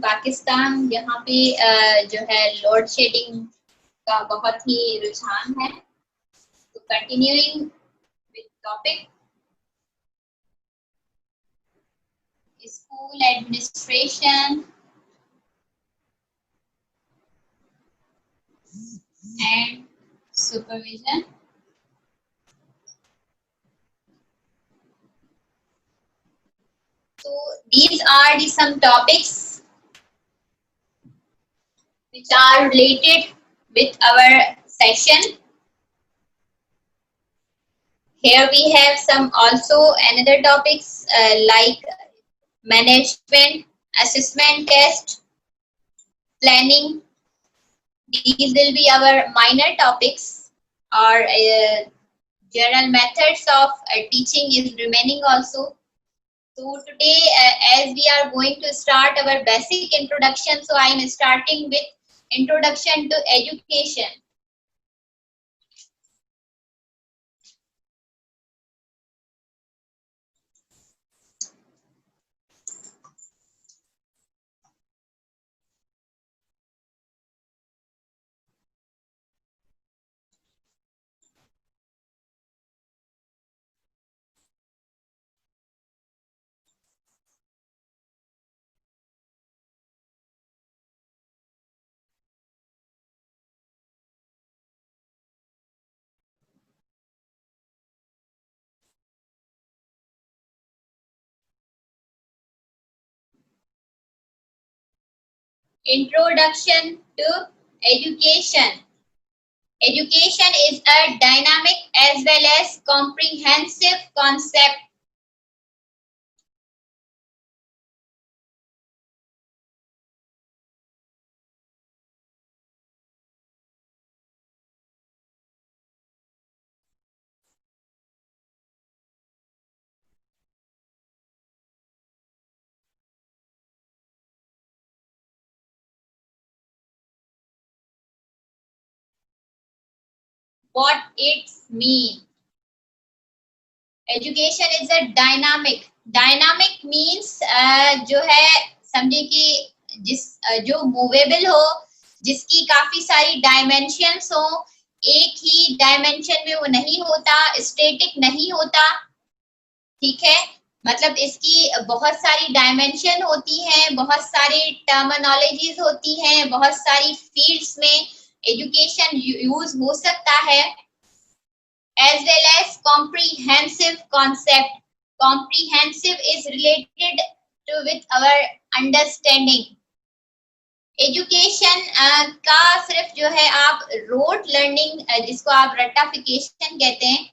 पाकिस्तान, जहाँ पे जो है लोड शेडिंग का बहुत ही रुझान है। तो continuing with topic, school administration and supervision. So these are some topics which are related with our session. Here we have some also another topics like management, assessment test, planning. These will be our minor topics. Our general methods of teaching is remaining also. So today, as we are going to start our basic introduction, so I am starting with introduction to education. Introduction to education. Education is a dynamic as well as comprehensive concept. What it means? Education is a dynamic. Dynamic means जो है समझे कि जो movable हो, जिसकी काफी सारी dimensions हो, एक ही डायमेंशन में वो नहीं होता, स्टैटिक नहीं होता, ठीक है। मतलब इसकी बहुत सारी डायमेंशन होती हैं, बहुत सारी टर्मिनोलॉजीज होती हैं, बहुत सारी फील्ड्स में एजुकेशन यूज हो सकता है, as well as comprehensive concept. Comprehensive is related to with our understanding. Education का सिर्फ जो है आप रोट लर्निंग, जिसको आप रट्टाफिकेशन कहते हैं,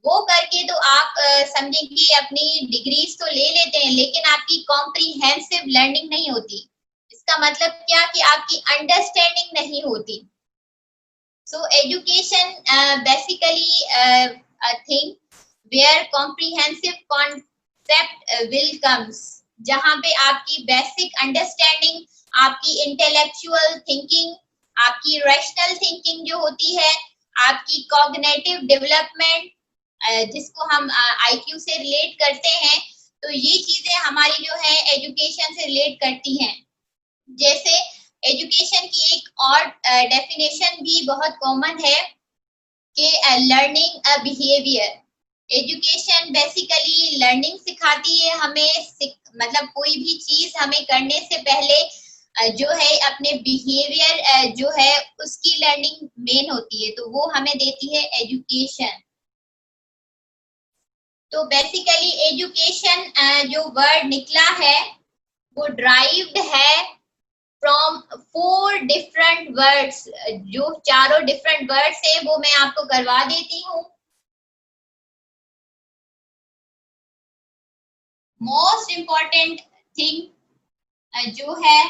वो करके तो आप समझें कि अपनी डिग्रीज तो ले लेते हैं, लेकिन आपकी कॉम्प्रिहेंसिव लर्निंग नहीं होती। इसका मतलब क्या कि आपकी अंडरस्टैंडिंग नहीं होती। So education basically a thing where comprehensive concept will comes, जहाँ पे आपकी basic understanding, आपकी intellectual thinking, आपकी rational thinking जो होती है, आपकी cognitive development, जिसको हम IQ से relate करते हैं, तो ये चीजें हमारी जो है education से relate करती हैं। जैसे एजुकेशन की एक और डेफिनेशन भी बहुत कॉमन है कि learning a behaviour. Education basically learning सिखाती है हमें, मतलब कोई भी चीज हमें करने से पहले जो है अपने बिहेवियर जो है उसकी लर्निंग मेन होती है, तो वो हमें देती है एजुकेशन। तो बेसिकली एजुकेशन जो वर्ड निकला है वो ड्राइव्ड है फ्रॉम 4 डिफरेंट वर्ड्स। जो चारों डिफरेंट वर्ड्स है वो मैं आपको करवा देती हूँ। मोस्ट इम्पॉर्टेंट थिंग जो है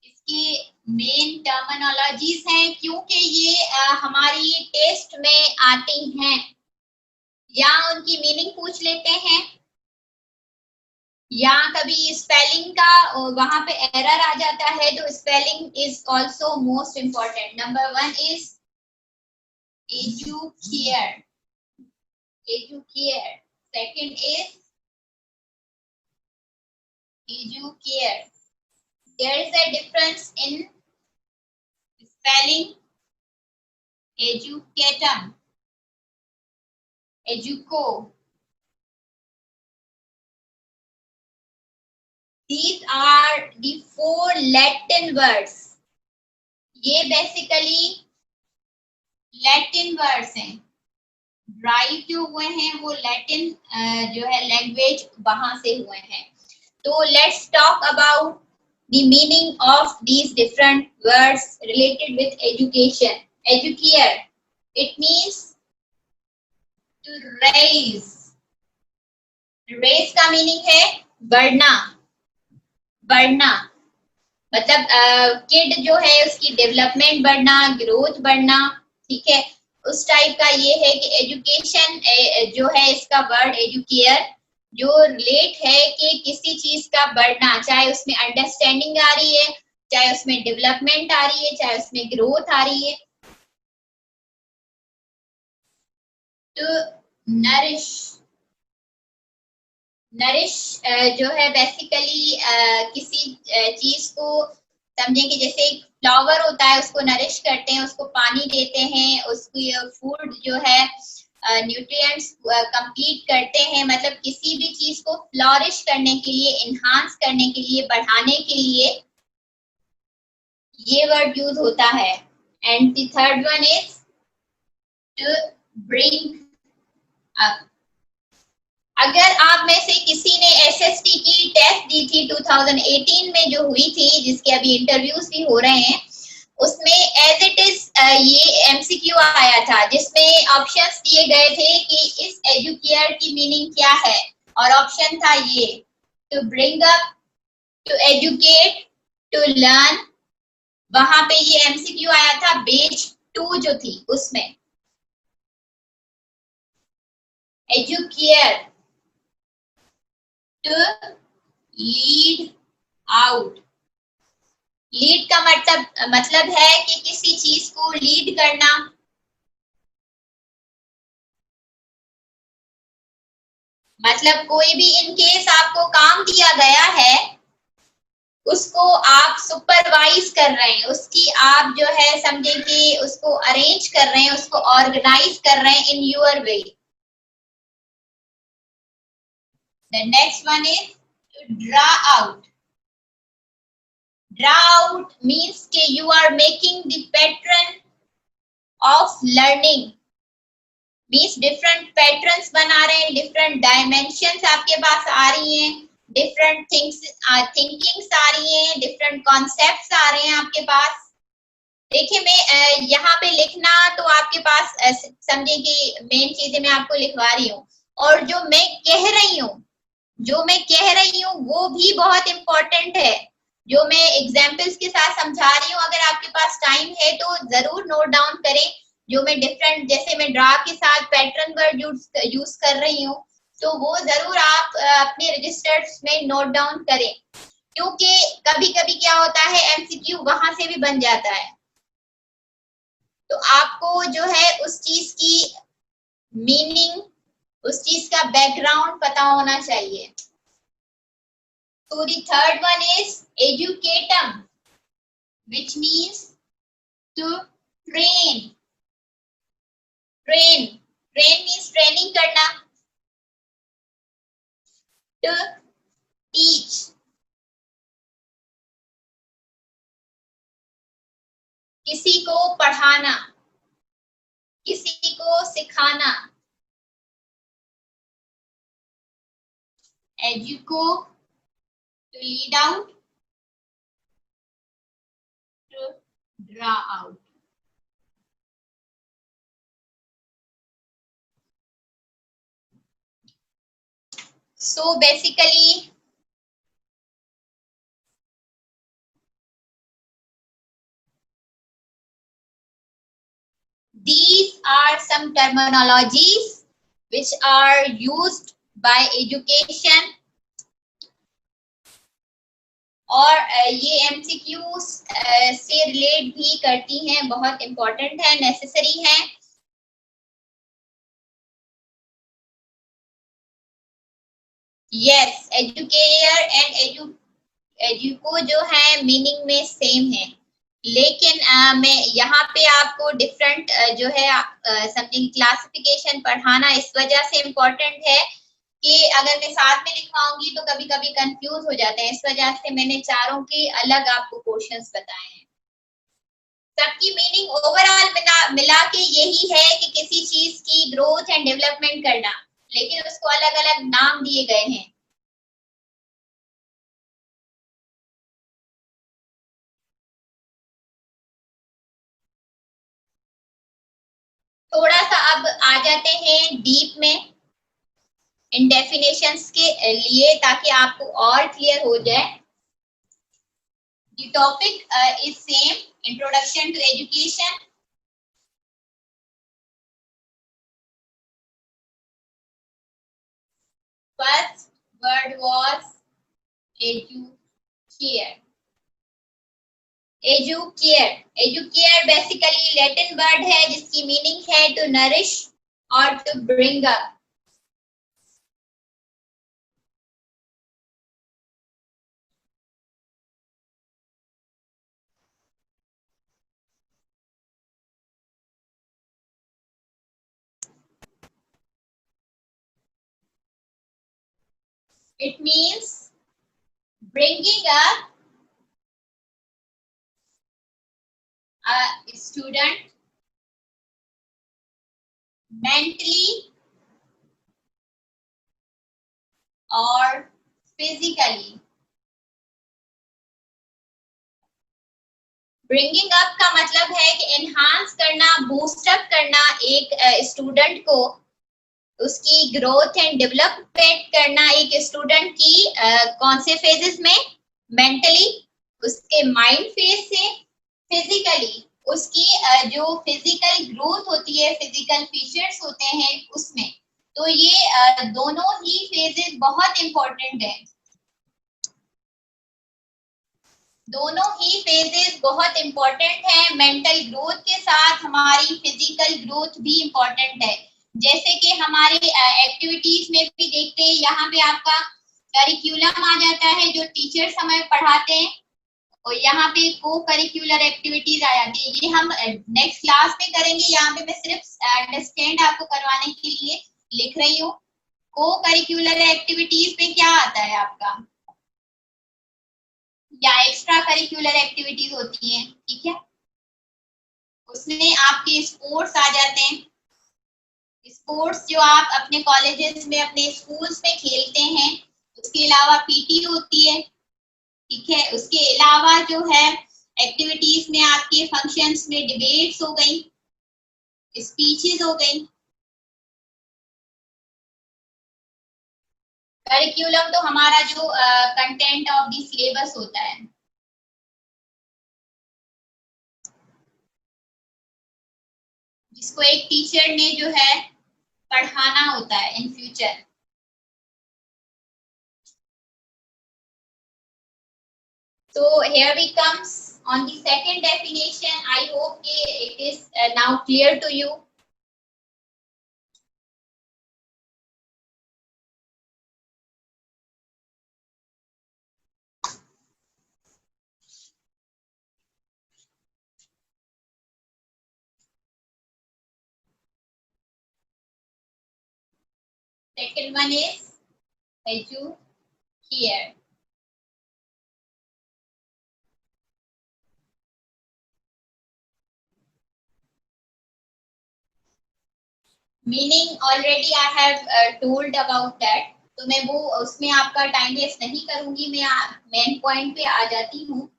इसकी मेन टर्मिनोलॉजीज हैं, क्योंकि ये हमारी टेस्ट में आती हैं, या उनकी मीनिंग पूछ लेते हैं, या कभी स्पेलिंग का वहां पे एरर आ जाता है, तो spelling is also most important. Number 1 is educare, educare. Second is educare, there is a difference in spelling educatum, educo. These are the four Latin words. ये बेसिकली लैटिन वर्ड्स हैं, drive जो हुए हैं वो Latin जो है language वहां से हुए हैं. तो let's talk about the meaning of these different words related with education. Educare, it means to raise. Raise का मीनिंग है बढ़ना, बढ़ना मतलब किड जो है उसकी डेवलपमेंट बढ़ना, ग्रोथ बढ़ना, ठीक है, उस टाइप का ये है कि एजुकेशन जो है इसका वर्ड एजुकेयर जो रिलेट है कि किसी चीज का बढ़ना, चाहे उसमें अंडरस्टैंडिंग आ रही है, चाहे उसमें डेवलपमेंट आ रही है, चाहे उसमें ग्रोथ आ रही है. तो नरिश, नरिश जो है बेसिकली किसी चीज को समझे कि जैसे एक फ्लावर होता है उसको नरिश करते हैं, उसको पानी देते हैं, उसको फूड जो है न्यूट्रिएंट्स कंप्लीट करते हैं, मतलब किसी भी चीज को फ्लॉरिश करने के लिए, इनहांस करने के लिए, बढ़ाने के लिए ये वर्ड यूज होता है. And the third one is to bring up. अगर आप में से किसी ने एसएसटी की टेस्ट दी थी 2018 में जो हुई थी, जिसके अभी इंटरव्यूज भी हो रहे हैं, उसमें एज इट इज ये एमसीक्यू आया था जिसमें ऑप्शंस दिए गए थे कि इस एजुकेयर की मीनिंग क्या है, और ऑप्शन था ये to bring up, to educate, to learn. वहां पे ये एमसीक्यू आया था पेज 2 जो थी उसमें. Educare, to lead out. Lead का मतलब है कि किसी चीज को लीड करना, मतलब कोई भी इनकेस आपको काम दिया गया है, उसको आप सुपरवाइज कर रहे हैं, उसकी आप जो है समझे कि उसको अरेंज कर रहे हैं, उसको ऑर्गेनाइज कर रहे हैं in your way. The next one is to draw out. Draw out means कि you are making the pattern of learning. Means different patterns बना रहे हैं, different dimensions आपके पास आ रही हैं, different things thinkings आ रही हैं, different concepts आ रहे हैं आपके पास. देखिए मैं यहाँ पे लिखना तो आपके पास समझे कि मेन चीजें मैं आपको लिखवा रही हूँ, और जो मैं कह रही हूँ, जो मैं कह रही हूँ वो भी बहुत इंपॉर्टेंट है. जो मैं एग्जाम्पल्स के साथ समझा रही हूँ, अगर आपके पास टाइम है तो जरूर नोट डाउन करें. जो मैं डिफरेंट, जैसे मैं ड्रा के साथ पैटर्न वर्ड यूज कर रही हूँ, तो वो जरूर आप अपने रजिस्टर्स में नोट डाउन करें, क्योंकि कभी कभी क्या होता है एमसीक्यू वहां से भी बन जाता है. तो आपको जो है उस चीज की मीनिंग, उस चीज का बैकग्राउंड पता होना चाहिए. So the third one is educatum, which means to train. Train, train means training करना. To teach, किसी को पढ़ाना, किसी को सिखाना. Educo, to lead out, to draw out. So basically these are some terminologies which are used by education. और ये MCQ से रिलेट भी करती हैं, बहुत इंपॉर्टेंट है, नेसेसरी है. यस, एजुकेयर एंड एजुको जो है मीनिंग में सेम है, लेकिन मैं यहाँ पे आपको डिफरेंट जो है समथिंग क्लासिफिकेशन पढ़ाना इस वजह से इम्पोर्टेंट है कि अगर मैं साथ में लिखवाऊंगी तो कभी कभी कंफ्यूज हो जाते हैं, इस वजह से मैंने चारों के अलग आपको क्वेश्चंस बताए हैं। सबकी मीनिंग ओवरऑल मिला के यही है कि किसी चीज की ग्रोथ एंड डेवलपमेंट करना, लेकिन उसको अलग अलग नाम दिए गए हैं। थोड़ा सा अब आ जाते हैं डीप में इन डेफिनेशंस के लिए, ताकि आपको और क्लियर हो जाए। The topic is same, introduction to education. First word was educare. Educare. Educare basically Latin word है जिसकी meaning है to nourish or to bring up. It means bringing up a student mentally or physically. Bringing up का मतलब है कि enhance करना, boost up करना एक स्टूडेंट को, उसकी ग्रोथ एंड डेवलपमेंट करना एक स्टूडेंट की कौन से फेजेस में, मेंटली, उसके माइंड फेज से, फिजिकली उसकी जो फिजिकल ग्रोथ होती है, फिजिकल फीचर्स होते हैं उसमें। तो ये दोनों ही फेजेस बहुत इंपॉर्टेंट है, दोनों ही फेजेस बहुत इंपॉर्टेंट है। मेंटल ग्रोथ के साथ हमारी फिजिकल ग्रोथ भी इंपॉर्टेंट है। जैसे कि हमारी एक्टिविटीज में भी देखते हैं, यहाँ पे आपका करिकुलम आ जाता है जो टीचर्स हमें पढ़ाते हैं, और यहाँ पे को करिकुलर एक्टिविटीज आ जाती है। ये हम नेक्स्ट क्लास में करेंगे, यहाँ पे मैं सिर्फ अंडरस्टैंड आपको करवाने के लिए लिख रही हूँ। को करिकुलर एक्टिविटीज में क्या आता है आपका, या एक्स्ट्रा करिकुलर एक्टिविटीज होती हैं, ठीक है, उसमें आपके स्पोर्ट्स आ जाते हैं। स्पोर्ट्स जो आप अपने कॉलेजेस में, अपने स्कूल्स में खेलते हैं, उसके अलावा पीटी होती है, ठीक है। उसके अलावा जो है एक्टिविटीज में आपके फंक्शंस में डिबेट्स हो गई, स्पीचेस हो गई। करिकुलम तो हमारा जो कंटेंट ऑफ द सिलेबस होता है। जिसको एक टीचर ने जो है पढ़ाना होता है in future. So here we comes on the second definition. I hope it is now clear to you. Second one is educare. Meaning already I have told about that. तो मैं वो उसमें आपका टाइम वेस्ट नहीं करूंगी, मैं main point पे आ जाती हूँ।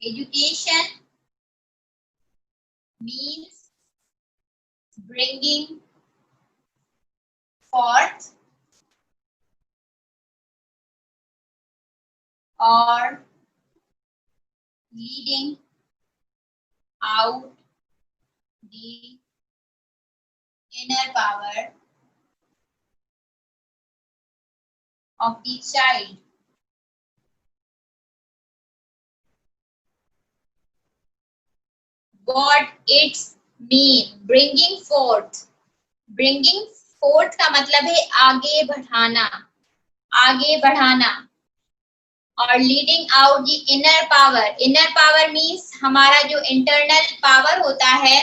Education means bringing forth or leading out the inner power of the child. What it's mean, bringing forth fourth का मतलब है आगे बढ़ाना, आगे बढ़ाना। और leading out the inner power, inner power means हमारा जो इंटरनल पावर होता है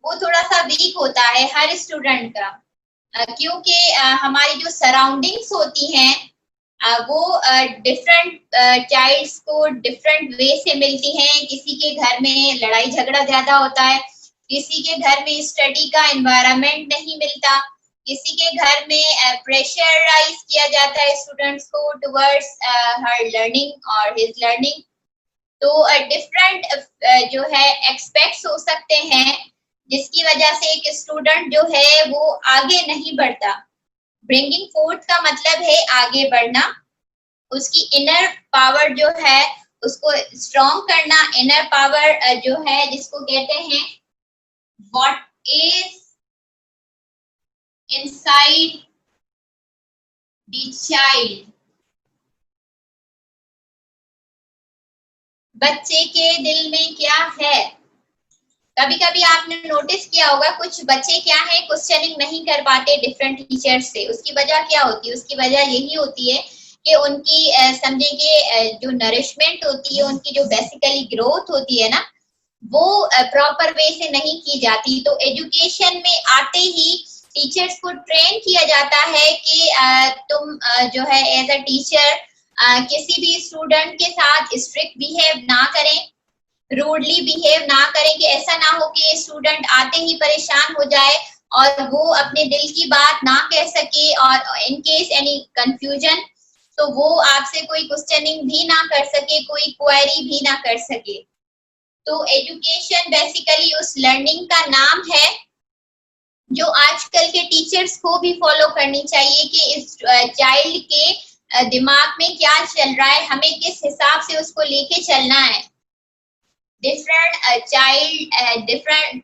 वो थोड़ा सा वीक होता है हर स्टूडेंट का, क्योंकि हमारी जो सराउंडिंग्स होती हैं वो डिफरेंट चाइल्ड्स को डिफरेंट वे से मिलती हैं। किसी के घर में लड़ाई झगड़ा ज्यादा होता है, किसी के घर में स्टडी का एनवायरनमेंट नहीं मिलता, किसी के घर में प्रेशराइज किया जाता है स्टूडेंट्स को टुवर्ड्स हर लर्निंग और हिज लर्निंग। तो डिफरेंट जो है एक्सपेक्ट्स हो सकते हैं जिसकी वजह से एक स्टूडेंट जो है वो आगे नहीं बढ़ता। ब्रिंगिंग फोर्थ का मतलब है आगे बढ़ना, उसकी इनर पावर जो है उसको स्ट्रॉन्ग करना। इनर पावर जो है जिसको कहते हैं what is inside the child, बच्चे के दिल में क्या है। कभी कभी आपने नोटिस किया होगा कुछ बच्चे क्या है क्वेश्चनिंग नहीं कर पाते डिफरेंट टीचर्स से, उसकी वजह क्या होती है? उसकी वजह यही होती है कि उनकी समझे कि जो नरिशमेंट होती है, उनकी जो बेसिकली ग्रोथ होती है ना, वो प्रॉपर वे से नहीं की जाती। तो एजुकेशन में आते ही टीचर्स को ट्रेन किया जाता है कि तुम जो है एज अ टीचर किसी भी स्टूडेंट के साथ स्ट्रिक्ट बिहेव ना करें, रूडली बिहेव ना करें, कि ऐसा ना हो कि स्टूडेंट आते ही परेशान हो जाए और वो अपने दिल की बात ना कह सके, और इन केस एनी कंफ्यूजन तो वो आपसे कोई क्वेश्चनिंग भी ना कर सके, कोई क्वेरी भी ना कर सके। तो एजुकेशन बेसिकली उस लर्निंग का नाम है जो आजकल के टीचर्स को भी फॉलो करनी चाहिए कि इस चाइल्ड के दिमाग में क्या चल रहा है, हमें किस हिसाब से उसको लेके चलना है। different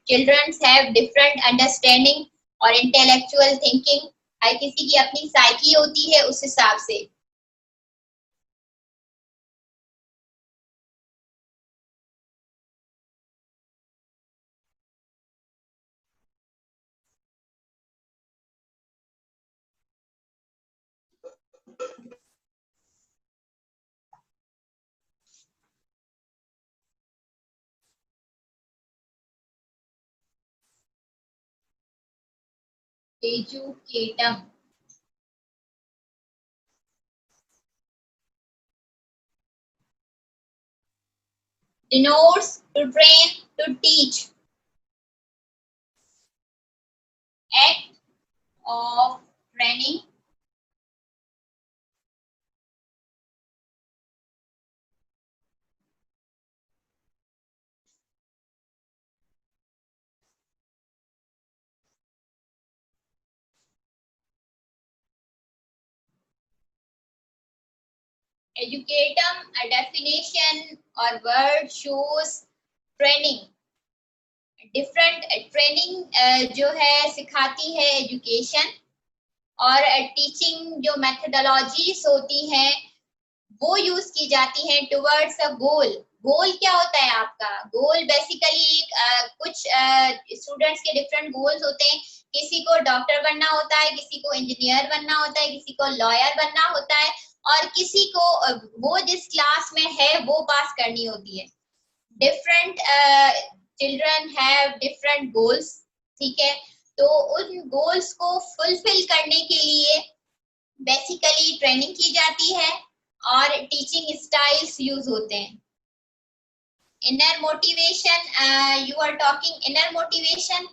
children have different understanding और intellectual thinking, हर किसी की अपनी साइकी होती है उस हिसाब से। एजुकेटम, denotes to train, to teach, act of training, educatum a definition or word shows training, different training जो है सिखाती है एजुकेशन, और टीचिंग जो मेथडोलॉजीज होती हैं वो यूज की जाती है टुवर्ड्स अ गोल। गोल क्या होता है आपका? गोल बेसिकली कुछ स्टूडेंट्स के डिफरेंट गोल्स होते हैं, किसी को डॉक्टर बनना होता है, किसी को इंजीनियर बनना होता है, किसी को लॉयर बनना होता है, और किसी को वो जिस क्लास में है वो पास करनी होती है। Different children have different goals, ठीक है। तो उन गोल्स को फुलफिल करने के लिए बेसिकली ट्रेनिंग की जाती है और टीचिंग स्टाइल्स यूज होते हैं। Inner motivation, you are talking inner motivation.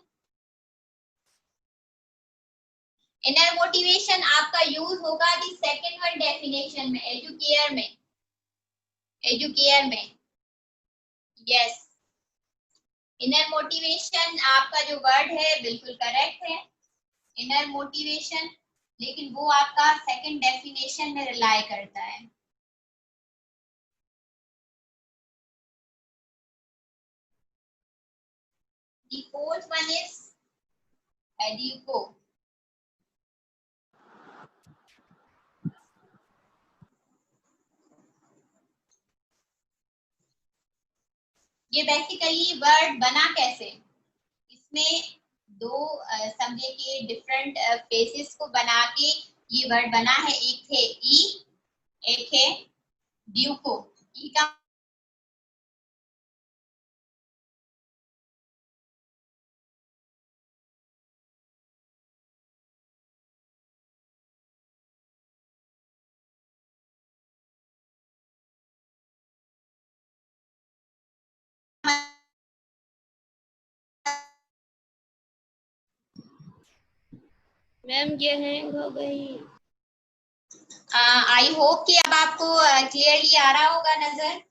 Inner motivation आपका यूज होगा दी सेकंड वन डेफिनेशन में, एजुकेयर में, एजुकेयर में, यस। इनर मोटिवेशन आपका जो वर्ड है बिल्कुल करेक्ट है, इनर मोटिवेशन, लेकिन वो आपका सेकंड डेफिनेशन में रिलाई करता है। The fourth one is educo, ये बेसिकली वर्ड बना कैसे, इसमें दो समझे कि डिफरेंट फेसेस को बना के ये वर्ड बना है। एक थे ई, एक है ड्यूको। ई का मैम ये हैंग हो गई। आई होप कि अब आपको क्लियरली आ रहा होगा नजर।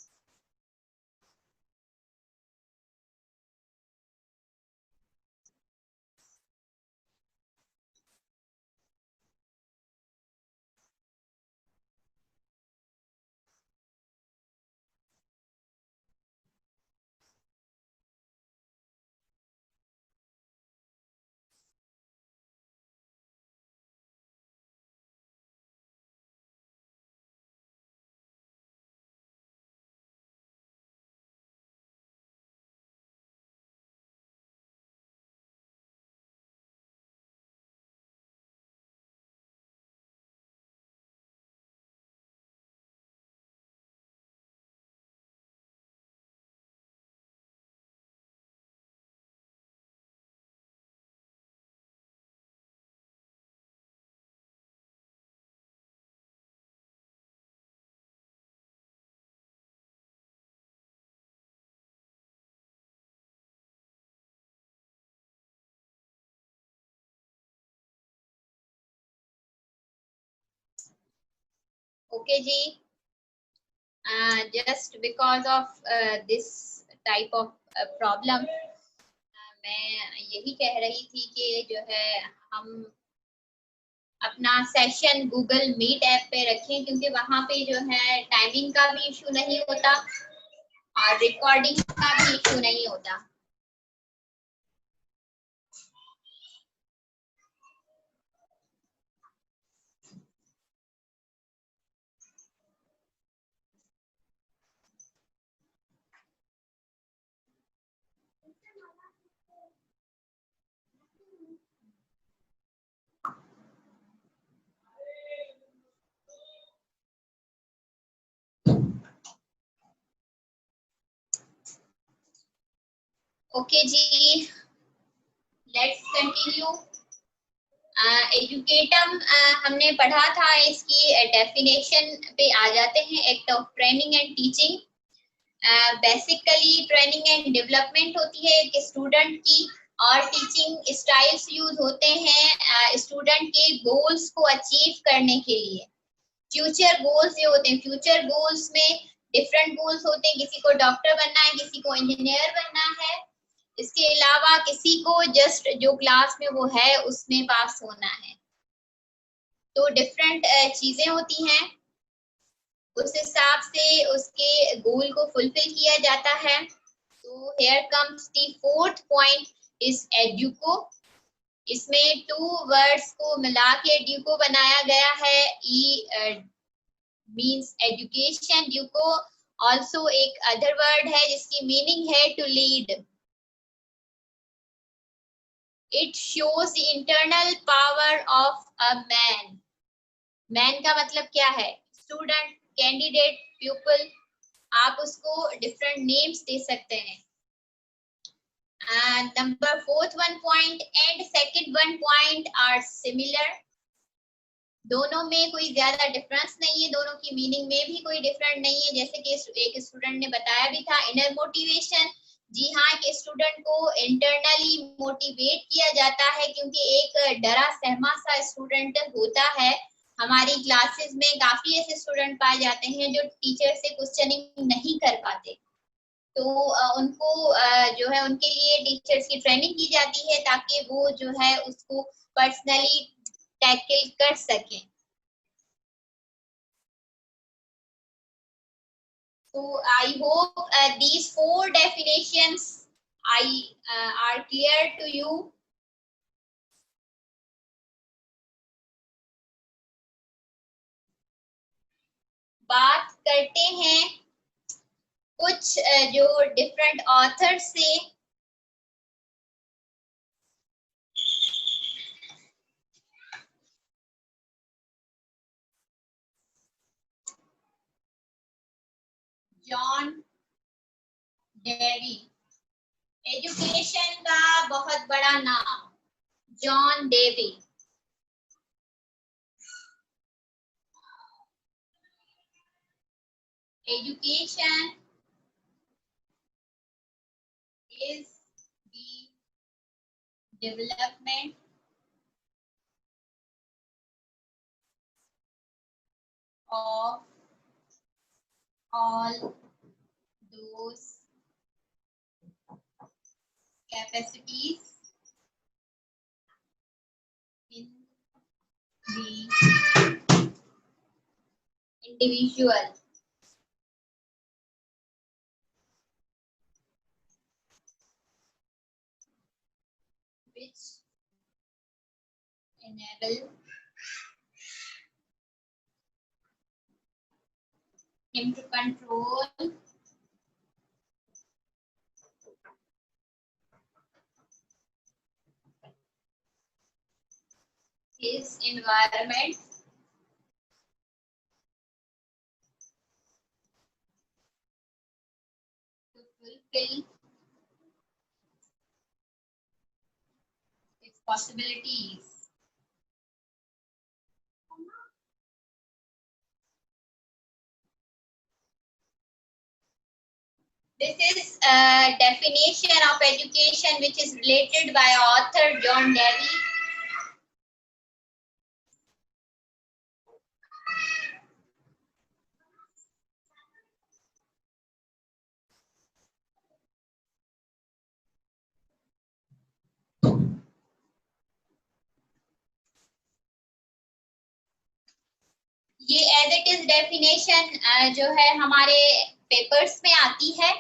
ओके जी, just because of this type of problem, मैं यही कह रही थी कि जो है हम अपना सेशन गूगल मीट ऐप पे रखें, क्योंकि वहाँ पे जो है टाइमिंग का भी इशू नहीं होता और रिकॉर्डिंग का भी इशू नहीं होता। ओके जी, लेट्स कंटिन्यू। एजुकेटम हमने पढ़ा था, इसकी डेफिनेशन पे आ जाते हैं। Act of training and teaching. Basically training and development होती है एक स्टूडेंट की, और टीचिंग स्टाइल्स यूज होते हैं स्टूडेंट के गोल्स को अचीव करने के लिए। फ्यूचर गोल्स जो होते हैं, फ्यूचर गोल्स में डिफरेंट गोल्स होते हैं। किसी को डॉक्टर बनना है, किसी को इंजीनियर बनना है, इसके अलावा किसी को जस्ट जो क्लास में वो है उसमें पास होना है। तो डिफरेंट चीजें होती हैं, उस हिसाब से उसके गोल को फुलफिल किया जाता है। तो here comes the fourth point is educo. इसमें टू वर्ड्स को मिला के एड्यूको बनाया गया है। E means education, duco also एक अदर वर्ड है जिसकी मीनिंग है to lead. It shows the internal power of a man. Man का मतलब क्या है? स्टूडेंट, कैंडिडेट, प्यूपल, आप उसको डिफरेंट नेम्स दे सकते हैं। Number fourth one point and second one point are similar. दोनों में कोई ज्यादा डिफरेंस नहीं है, दोनों की मीनिंग में भी कोई डिफरेंट नहीं है। जैसे कि एक स्टूडेंट ने बताया भी था, इनर मोटिवेशन। जी हाँ, कि स्टूडेंट को इंटरनली मोटिवेट किया जाता है, क्योंकि एक डरा सहमा सा स्टूडेंट होता है। हमारी क्लासेस में काफी ऐसे स्टूडेंट पाए जाते हैं जो टीचर से क्वेश्चनिंग नहीं कर पाते। तो उनको जो है उनके लिए टीचर्स की ट्रेनिंग की जाती है, ताकि वो जो है उसको पर्सनली टैकल कर सकें। So I hope these four definitions are clear to you. बात करते हैं कुछ जो डिफरेंट ऑथर से। जॉन डेवी, एजुकेशन का बहुत बड़ा नाम, John Dewey. Education is the development of all those capacities in the individual which enable him to control his environment to fulfill its possibilities. This is a definition of education which is related by author John Dewey. ये as it is definition जो है हमारे papers में आती है।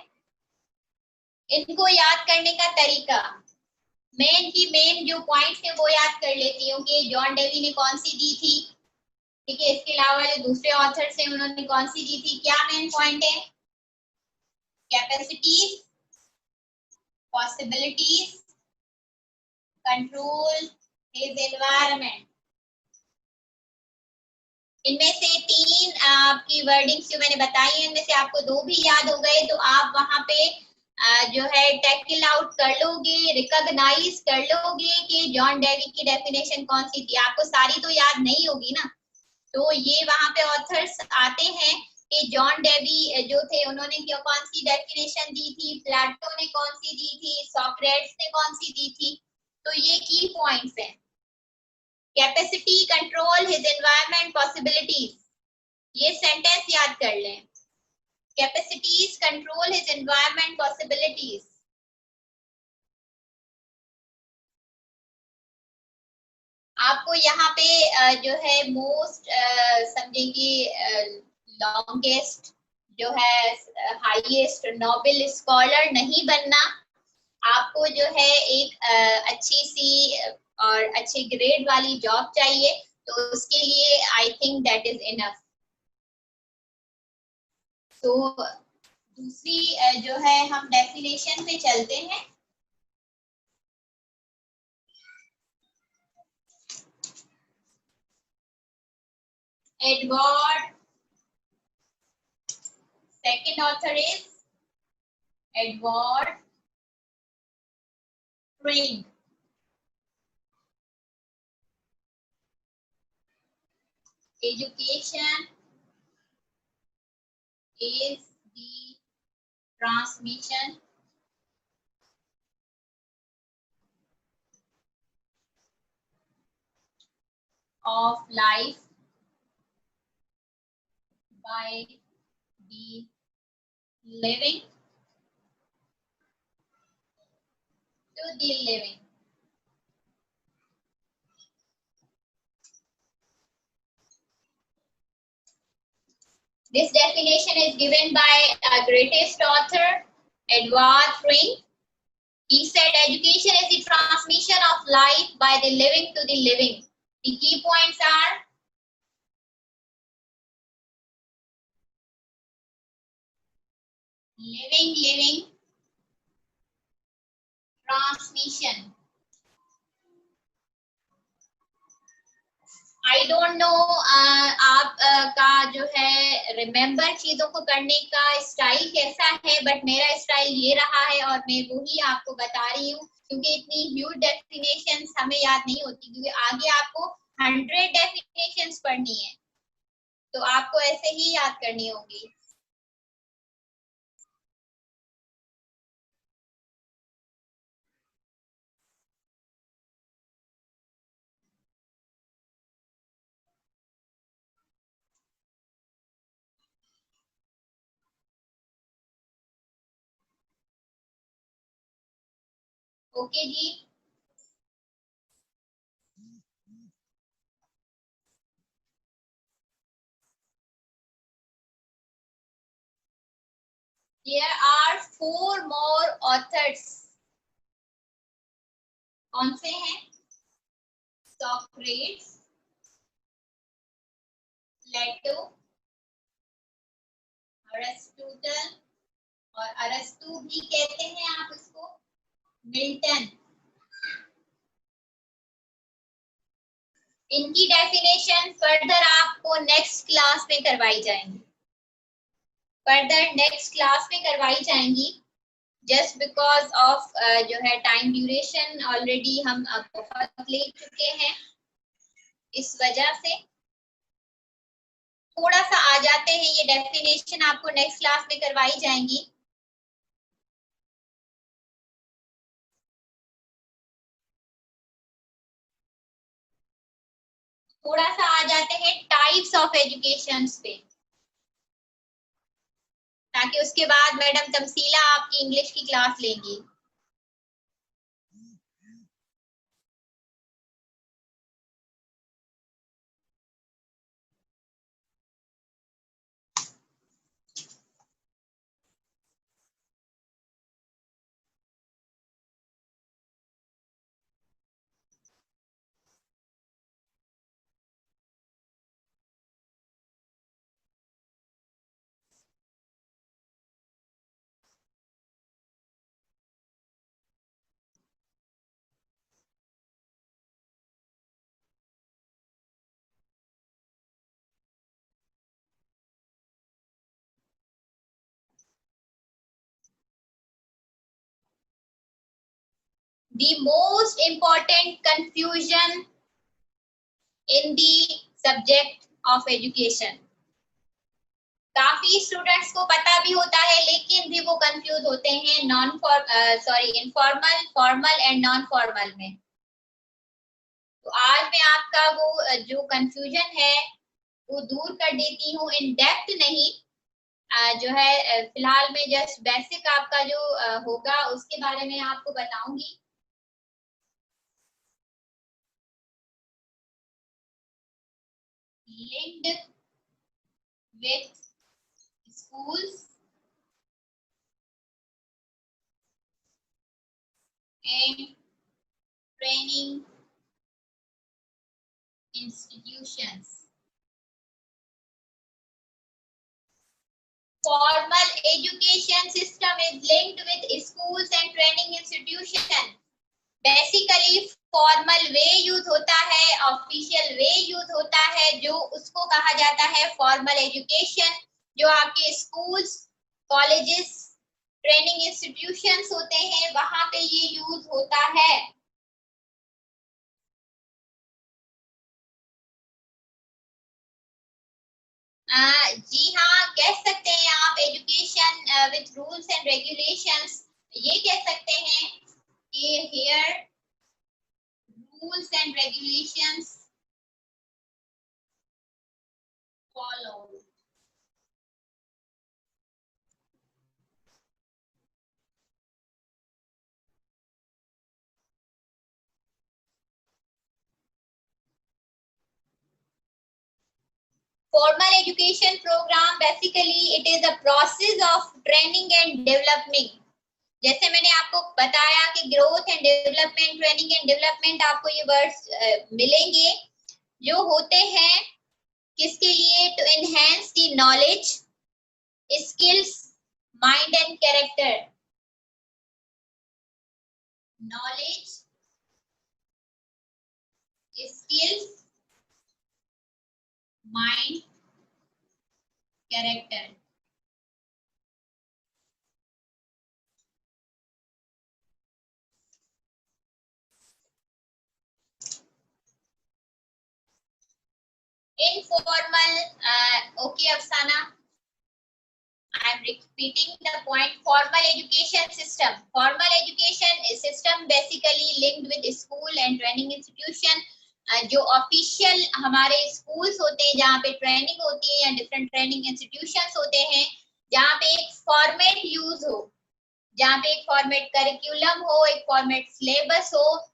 इनको याद करने का तरीका, मेन जो पॉइंट्स है वो याद कर लेती हूँ कि जॉन डेवी ने कौन सी दी थी, ठीक है। इसके अलावा जो दूसरे ऑथर्स हैं उन्होंने कौन सी दी थी। क्या मेन पॉइंट है, capacities, possibilities, control his environment. इनमें से तीन आपकी वर्डिंग्स जो मैंने बताई है, इनमें से आपको दो भी याद हो गए तो आप वहां पे जो है टैकल आउट कर लोगे, रिकॉग्नाइज कर लोगे कि जॉन डेवी की डेफिनेशन कौन सी थी। आपको सारी तो याद नहीं होगी ना, तो ये वहां पे ऑथर्स आते हैं कि जॉन डेवी जो थे उन्होंने कौन सी डेफिनेशन दी थी, प्लेटो ने कौन सी दी थी, सोक्रेट्स ने कौन सी दी थी। तो ये की पॉइंट्स हैं। Capacity, control his environment, possibilities, ये सेंटेंस याद कर लें। Capacities, control his environment, possibilities. आपको यहाँ पे जो है मोस्ट समझेंगे लॉन्गेस्ट जो है हाईएस्ट नोबेल स्कॉलर नहीं बनना। आपको जो है एक अच्छी सी और अच्छे ग्रेड वाली जॉब चाहिए, तो उसके लिए I think that is enough. तो दूसरी जो है हम डेफिनेशन पे चलते हैं। Edward, second author is Edward Twing. Education is the transmission of life by the living to the living. This definition is given by a greatest author, Edward Twing. He said education is the transmission of life by the living to the living. The key points are living, transmission. I don't know आप का जो है remember चीजों को करने का style कैसा है, बट मेरा स्टाइल ये रहा है और मैं वही आपको बता रही हूँ, क्योंकि इतनी ह्यूज डेफिनेशंस हमें याद नहीं होती, क्योंकि आगे आपको 100 डेफिनेशंस पढ़नी है, तो आपको ऐसे ही याद करनी होगी। ओके जी। There are 4 more authors. कौन से हैं? Socrates, Plato, अरिस्टोटल, और अरस्तु भी कहते हैं आप इसको, मिल्टन। इनकी डेफिनेशन फर्दर आपको नेक्स्ट क्लास में करवाई जाएंगी, जस्ट बिकॉज ऑफ जो है टाइम ड्यूरेशन, ऑलरेडी हम बहुत ले चुके हैं, इस वजह से थोड़ा सा आ जाते हैं। ये डेफिनेशन आपको नेक्स्ट क्लास में करवाई जाएंगी। थोड़ा सा आ जाते हैं टाइप्स ऑफ एजुकेशन पे, ताकि उसके बाद मैडम तमसीला आपकी इंग्लिश की क्लास लेंगी। The most important confusion in the subject of education. काफी स्टूडेंट्स को पता भी होता है, लेकिन भी वो कंफ्यूज होते हैं informal, formal and non formal में। तो आज मैं आपका वो जो कंफ्यूजन है वो दूर कर देती हूँ, इन डेप्थ नहीं, जो है फिलहाल में जस्ट बेसिक आपका जो होगा उसके बारे में आपको बताऊंगी। Linked with schools and training institutions. Formal education system is linked with schools and training institutions. Basically formal way use होता है, ऑफिशियल वे यूज होता है, जो उसको कहा जाता है फॉर्मल एजुकेशन, जो आपके स्कूल्स, कॉलेजेस, ट्रेनिंग इंस्टीट्यूशंस होते हैं, वहां पे ये यूज होता है। जी हाँ, कह सकते हैं आप education with rules and regulations, ये कह सकते हैं कि here rules and regulations followed. Formal education program, basically it is a process of training and developing. जैसे मैंने आपको बताया कि growth and development, training and development, आपको ये वर्ड्स मिलेंगे जो होते हैं किसके लिए? To enhance the knowledge, skills, mind and character. Knowledge, skills, mind, character. Informal, okay, Afsana. I am repeating the point. Formal education system. Formal education system basically linked with school and training institution. जो official हमारे schools होते हैं जहाँ पे training होती है या different training institutions होते हैं जहाँ पे एक फॉर्मेट यूज हो, जहाँ पे एक फॉर्मेट करिकुलम हो, एक फॉर्मेट सिलेबस हो,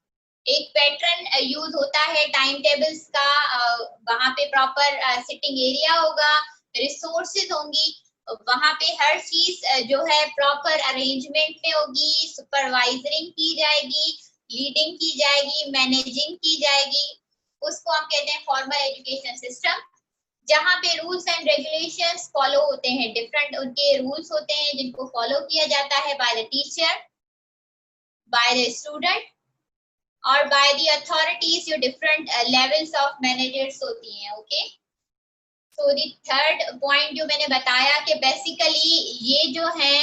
एक पैटर्न यूज होता है टाइम टेबल्स का, वहाँ पे प्रॉपर सिटिंग एरिया होगा, रिसोर्सेज होंगी, वहाँ पे हर चीज जो है प्रॉपर अरेंजमेंट में होगी, सुपरवाइजरिंग की जाएगी, लीडिंग की जाएगी, मैनेजिंग की जाएगी, उसको हम कहते हैं फॉर्मल एजुकेशन सिस्टम। जहाँ पे रूल्स एंड रेगुलेशंस फॉलो होते हैं, डिफरेंट उनके रूल्स होते हैं जिनको फॉलो किया जाता है by the teacher, by the student और बाय द अथॉरिटीज, जो डिफरेंट लेवल्स ऑफ मैनेजर्स होती हैं। ओके, तो द थर्ड पॉइंट जो मैंने बताया कि बेसिकली ये जो है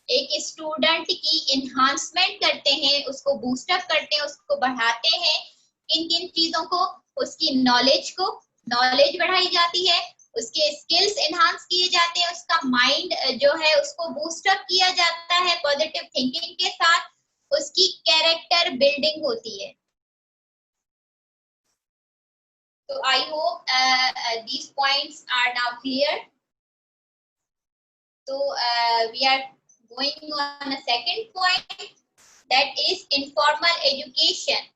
एक स्टूडेंट की इन्हांसमेंट करते हैं, उसको बूस्टअप करते हैं, उसको बढ़ाते हैं। किन किन चीजों को? उसकी नॉलेज बढ़ाई जाती है, उसके स्किल्स एनहांस किए जाते हैं, उसका माइंड जो है उसको बूस्टअप किया जाता है पॉजिटिव थिंकिंग के साथ, उसकी कैरेक्टर बिल्डिंग होती है। So I hope these points are now clear. So we are going on a second point, that is informal education.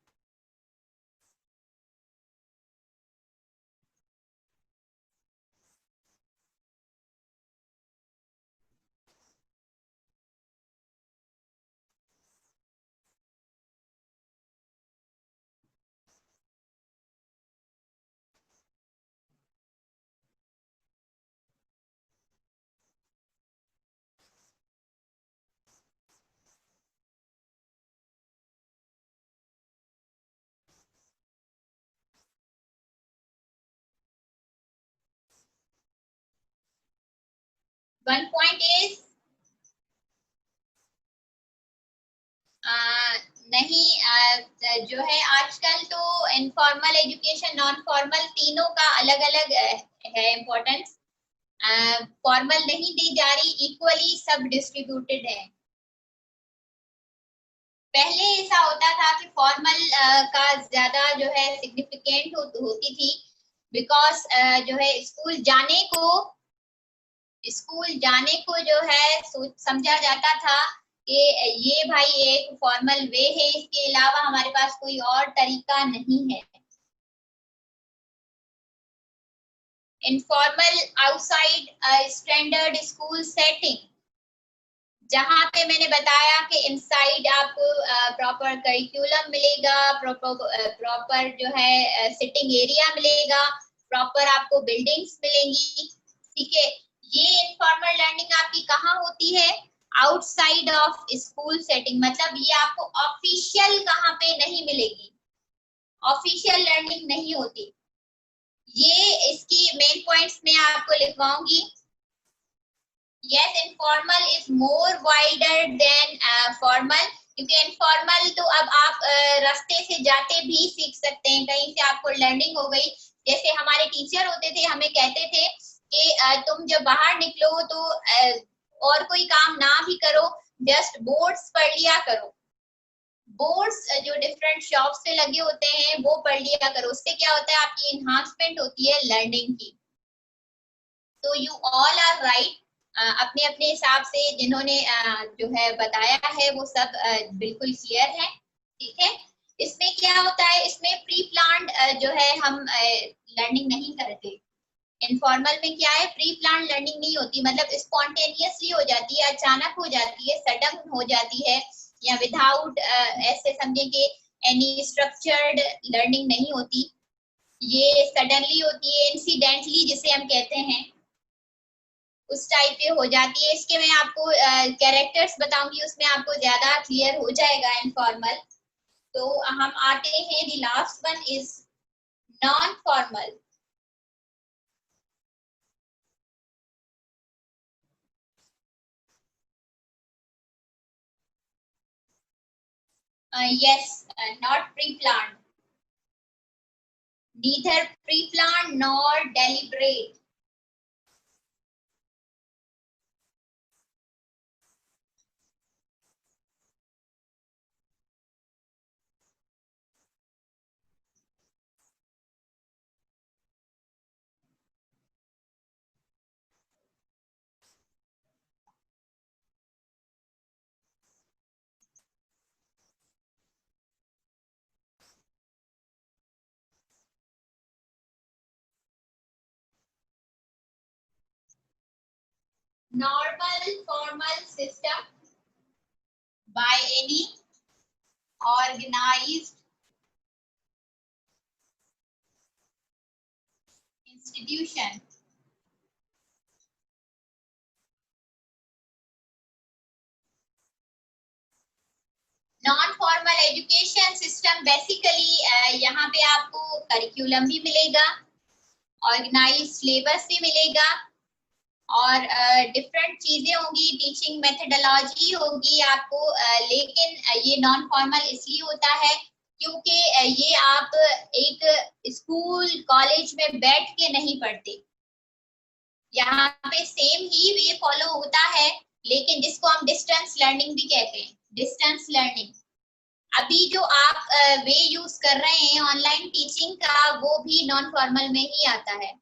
One point is नहीं, जो है आजकल तो इनफॉर्मल एजुकेशन, नॉन फॉर्मल, तीनों का अलग अलग है इम्पोर्टेंस। फॉर्मल नहीं दी जा रही, इक्वली सब डिस्ट्रीब्यूटेड है। पहले ऐसा होता था कि फॉर्मल का ज्यादा जो है सिग्निफिकेंट होती थी, बिकॉज जो है स्कूल जाने को जो है समझा जाता था कि ये भाई एक फॉर्मल वे है, इसके अलावा हमारे पास कोई और तरीका नहीं है। Informal outside standard school setting, जहाँ पे मैंने बताया कि इनसाइड आपको प्रॉपर करिकुलम मिलेगा, प्रॉपर जो है सिटिंग एरिया मिलेगा, प्रॉपर आपको बिल्डिंग्स मिलेंगी। ठीक है, ये इनफॉर्मल लर्निंग आपकी कहाँ होती है? आउटसाइड ऑफ स्कूल सेटिंग, मतलब ये आपको ऑफिशियल कहाँ पे नहीं मिलेगी, ऑफिशियल लर्निंग नहीं होती। ये इसकी मेन पॉइंट्स में आपको लिखवाऊंगी। Yes, informal is more wider than formal, क्योंकि इनफॉर्मल तो अब आप रास्ते से जाते भी सीख सकते हैं, कहीं से आपको लर्निंग हो गई। जैसे हमारे टीचर होते थे, हमें कहते थे कि तुम जब बाहर निकलो तो और कोई काम ना भी करो, जस्ट बोर्ड्स पढ़ लिया करो। बोर्ड्स जो डिफरेंट शॉप्स पे लगे होते हैं वो पढ़ लिया करो, उससे क्या होता है आपकी इन्हांसमेंट होती है लर्निंग की। तो यू ऑल आर राइट, अपने अपने हिसाब से जिन्होंने जो है बताया है वो सब बिल्कुल क्लियर है। ठीक है, इसमें क्या होता है, इसमें प्री प्लान्ड जो है हम लर्निंग नहीं करते। इनफॉर्मल में क्या है, प्री प्लान लर्निंग नहीं होती, मतलब स्पॉन्टेनियसली हो जाती है, अचानक हो जाती है, सडन हो जाती है, या विदाउट ऐसे समझे कि एनी स्ट्रक्चर्ड लर्निंग नहीं होती, ये सडनली होती है, इंसिडेंटली जिसे हम कहते हैं, उस टाइप पे हो जाती है। इसके मैं आपको कैरेक्टर्स बताऊंगी, उसमें आपको ज्यादा क्लियर हो जाएगा इनफॉर्मल। तो हम आते हैं, the last one is non formal. Yes, not pre-planned. Neither pre-planned nor deliberate. Normal formal system by any organized institution. Non formal education system basically यहाँ पे आपको करिकुलम भी मिलेगा, ऑर्गेनाइज सिलेबस भी मिलेगा और डिफरेंट चीजें होंगी, टीचिंग मेथडोलॉजी होगी आपको, लेकिन ये नॉन फॉर्मल इसलिए होता है क्योंकि ये आप एक स्कूल कॉलेज में बैठ के नहीं पढ़ते। यहाँ पे सेम ही वे फॉलो होता है, लेकिन जिसको हम डिस्टेंस लर्निंग भी कहते हैं, डिस्टेंस लर्निंग। अभी जो आप वे यूज कर रहे हैं ऑनलाइन टीचिंग का, वो भी नॉन फॉर्मल में ही आता है।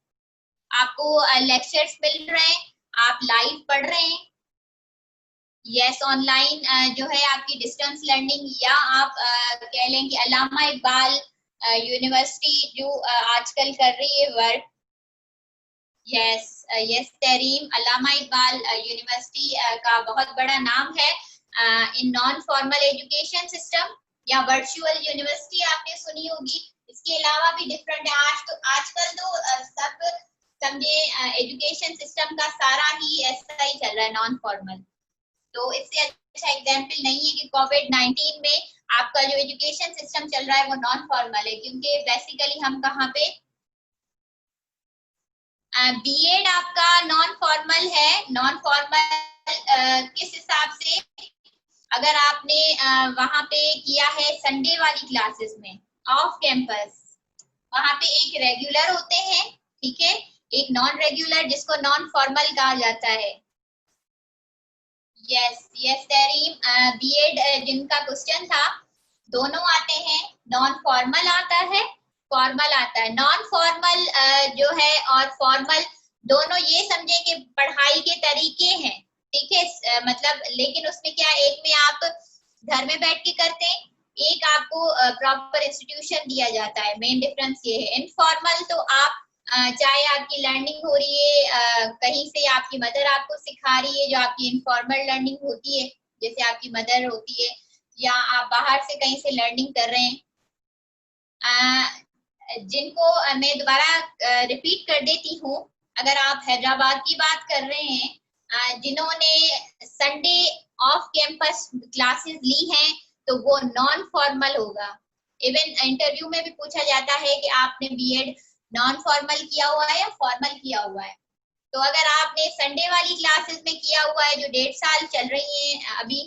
आपको लेक्चर्स मिल रहे हैं, आप लाइव पढ़ रहे हैं। यस, ऑनलाइन जो है आपकी डिस्टेंस लर्निंग, या आप कह लें कि अल्लामा इकबाल यूनिवर्सिटी जो आजकल कर रही है वर्क। यस यस तरीम, अल्लामा इकबाल यूनिवर्सिटी का बहुत बड़ा नाम है इन नॉन फॉर्मल एजुकेशन सिस्टम, या वर्चुअल यूनिवर्सिटी आपने सुनी होगी। इसके अलावा भी डिफरेंट है। आजकल तो सब समझे एजुकेशन सिस्टम का सारा ही ऐसा ही चल रहा है, नॉन फॉर्मल। तो इससे अच्छा एग्जाम्पल नहीं है कि कोविड-19 में आपका जो एजुकेशन सिस्टम चल रहा है वो नॉन फॉर्मल है, क्योंकि बेसिकली हम कहाँ पे बीएड आपका नॉन फॉर्मल है। नॉन फॉर्मल किस हिसाब से, अगर आपने वहां पे किया है संडे वाली क्लासेस में ऑफ कैंपस, वहां पे एक रेगुलर होते हैं, ठीक है, एक नॉन रेगुलर जिसको नॉन फॉर्मल कहा जाता है। यस यस तरीम, बीएड जिनका क्वेश्चन था, दोनों आते हैं, नॉन फॉर्मल आता है, फॉर्मल आता है। नॉन फॉर्मल जो है और फॉर्मल दोनों ये समझे कि पढ़ाई के तरीके हैं, ठीक है, मतलब लेकिन उसमें क्या, एक में आप घर में बैठ के करते हैं, एक आपको प्रॉपर इंस्टीट्यूशन दिया जाता है। मेन डिफरेंस ये है। इनफॉर्मल तो आप चाहे आपकी लर्निंग हो रही है कहीं से, आपकी मदर आपको सिखा रही है, जो आपकी इनफॉर्मल लर्निंग होती है, जैसे आपकी मदर होती है, या आप बाहर से कहीं से लर्निंग कर रहे हैं। जिनको मैं दोबारा रिपीट कर देती हूँ, अगर आप हैदराबाद की बात कर रहे हैं, जिन्होंने संडे ऑफ कैंपस क्लासेस ली हैं, तो वो नॉन फॉर्मल होगा। इवन इंटरव्यू में भी पूछा जाता है कि आपने बीएड नॉन फॉर्मल किया हुआ है या फॉर्मल किया हुआ है। तो अगर आपने संडे वाली क्लासेस में किया हुआ है जो 1.5 साल चल रही है अभी,